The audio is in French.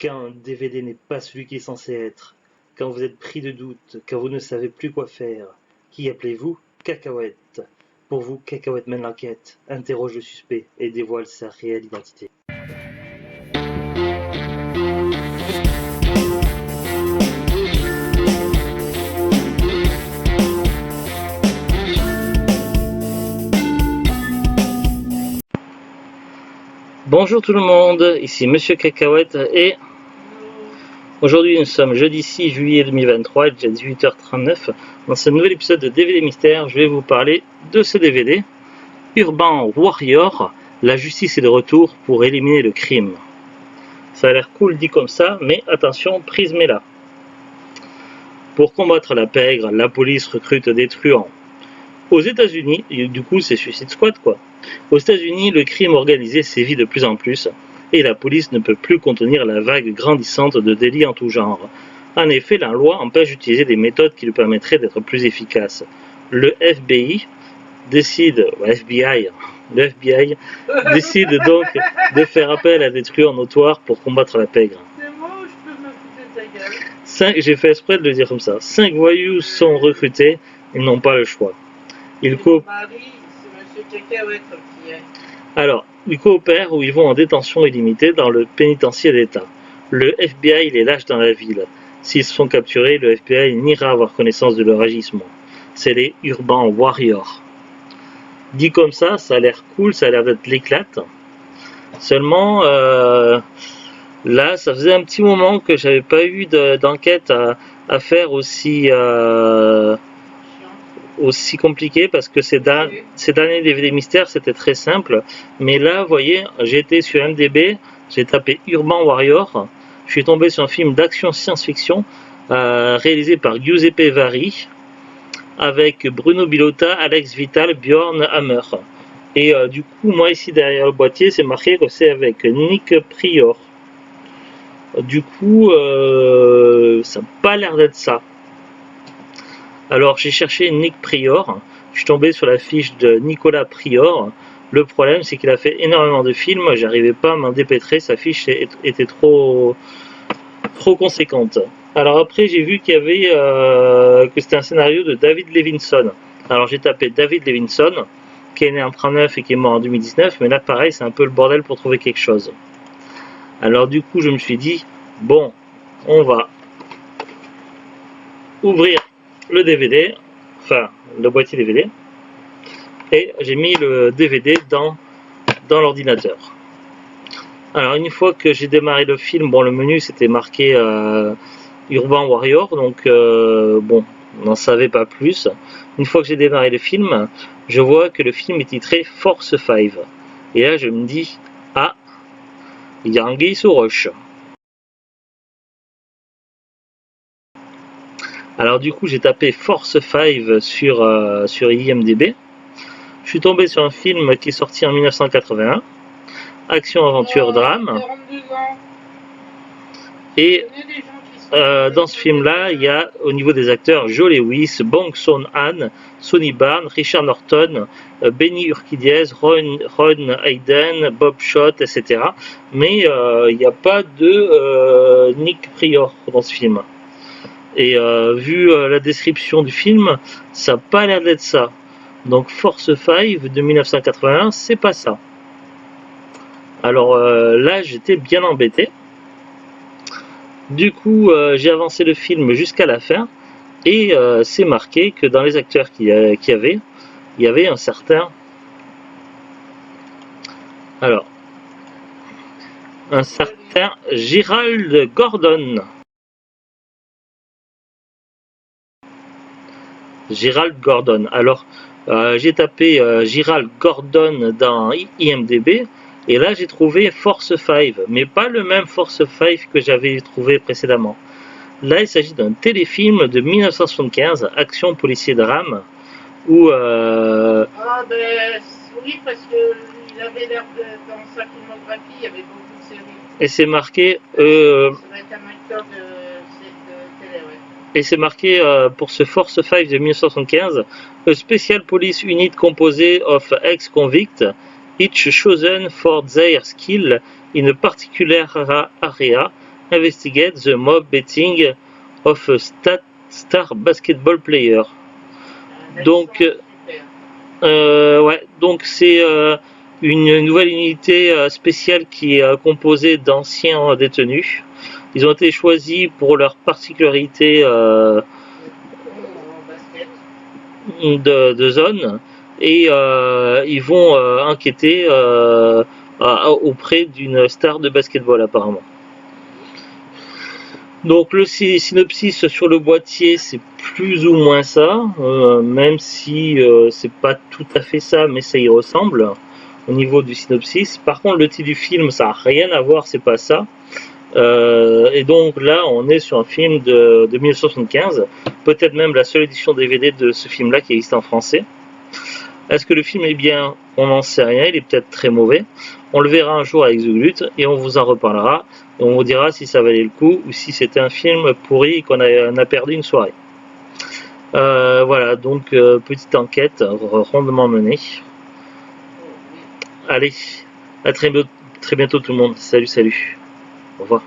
Quand un DVD n'est pas celui qu'il est censé être, quand vous êtes pris de doute, quand vous ne savez plus quoi faire, qui appelez-vous? Cacahuète. Pour vous, Cacahuète mène l'enquête, interroge le suspect et dévoile sa réelle identité. Bonjour tout le monde, ici Monsieur Cacahuète et aujourd'hui nous sommes jeudi 6 juillet 2023, il est déjà 18h39. Dans ce nouvel épisode de DVD Mystère, je vais vous parler de ce DVD, Urban Warrior, la justice est de retour pour éliminer le crime. Ça a l'air cool dit comme ça, mais attention, prise mais là. Pour combattre la pègre, la police recrute des truands. Aux États-Unis, du coup c'est Suicide Squad quoi. Aux États-Unis, le crime organisé sévit de plus en plus et la police ne peut plus contenir la vague grandissante de délits en tout genre. En effet, la loi empêche d'utiliser des méthodes qui lui permettraient d'être plus efficaces. Le FBI décide donc de faire appel à des truands notoires pour combattre la pègre. C'est moi ou je peux me foutre de ta gueule? J'ai fait exprès de le dire comme ça. 5 voyous sont recrutés, ils n'ont pas le choix. Mon mari, c'est Monsieur Cacahuète qui est. Alors, ils coopèrent ou ils vont en détention illimitée dans le pénitencier d'État. Le FBI les lâche dans la ville. S'ils se font capturer, le FBI n'ira avoir connaissance de leur agissement. C'est les Urban Warriors. Dit comme ça a l'air cool, ça a l'air d'être l'éclate. Seulement, là, ça faisait un petit moment que j'avais pas eu d'enquête à faire aussi compliqué parce que ces derniers DVD mystères c'était très simple, mais là vous voyez j'ai été sur MDB, j'ai tapé Urban Warrior, je suis tombé sur un film d'action science-fiction réalisé par Giuseppe Vari avec Bruno Bilotta, Alex Vital, Bjorn Hammer et du coup moi ici derrière le boîtier c'est marqué que c'est avec Nick Prior. Du coup ça n'a pas l'air d'être ça. Alors j'ai cherché Nick Prior, je suis tombé sur la fiche de Nicolas Prior. Le problème c'est qu'il a fait énormément de films, j'arrivais pas à m'en dépêtrer, sa fiche était trop conséquente. Alors après j'ai vu qu'il y avait que c'était un scénario de David Levinson. Alors j'ai tapé David Levinson, qui est né en 1939 et qui est mort en 2019, mais là pareil c'est un peu le bordel pour trouver quelque chose. Alors du coup je me suis dit, bon, on va ouvrir le DVD, enfin le boîtier DVD, et j'ai mis le DVD dans l'ordinateur. Alors une fois que j'ai démarré le film, bon le menu c'était marqué Urban Warrior, donc bon on n'en savait pas plus. Une fois que j'ai démarré le film, je vois que le film est titré Force 5, et là je me dis, ah, il y a anguille sous roche. Alors du coup j'ai tapé Force 5 sur IMDB. Je suis tombé sur un film qui est sorti en 1981, action, aventure, drame. Et dans ce film-là, il y a au niveau des acteurs Joe Lewis, Bong Joon-han, Sonny Barnes, Richard Norton, Benny Urquidez, Ron Hayden, Bob Schott, etc. Mais il n'y a pas de Nick Prior dans ce film. Et vu la description du film, ça n'a pas l'air d'être ça. Donc Force 5 de 1981, c'est pas ça. Alors là, j'étais bien embêté. Du coup, j'ai avancé le film jusqu'à la fin. Et c'est marqué que dans les acteurs qu'il y avait un certain... Alors, un certain Gerald Gordon. Gerald Gordon. Alors, j'ai tapé Gerald Gordon dans IMDB et là j'ai trouvé Force 5, mais pas le même Force 5 que j'avais trouvé précédemment. Là, il s'agit d'un téléfilm de 1975, action policier drame, où... Ah ben oui, parce qu'il avait l'air dans sa filmographie, il y avait beaucoup de séries. Et c'est marqué... Ça va être un acteur de télé, ouais. Et c'est marqué pour ce Force 5 de 1975, a special police unit composé of ex-convicts, each chosen for their skill in a particular area, investigate the mob betting of a star basketball player. Donc, Super. ouais, donc c'est une nouvelle unité spéciale qui est composée d'anciens détenus. Ils ont été choisis pour leur particularité En basket. de zone et ils vont enquêter auprès d'une star de basketball apparemment. Donc le synopsis sur le boîtier c'est plus ou moins ça, même si c'est pas tout à fait ça, mais ça y ressemble au niveau du synopsis. Par contre le titre du film ça a rien à voir, c'est pas ça. Et donc là on est sur un film de 1975, peut-être même la seule édition DVD de ce film là qui existe en français. Est-ce que le film est bien? On n'en sait rien, il est peut-être très mauvais. On le verra un jour avec The Glut et on vous en reparlera. Et on vous dira si ça valait le coup ou si c'était un film pourri et qu'on a perdu une soirée. Voilà, donc petite enquête rondement menée. Allez, à très bientôt tout le monde. Salut, salut. Au revoir.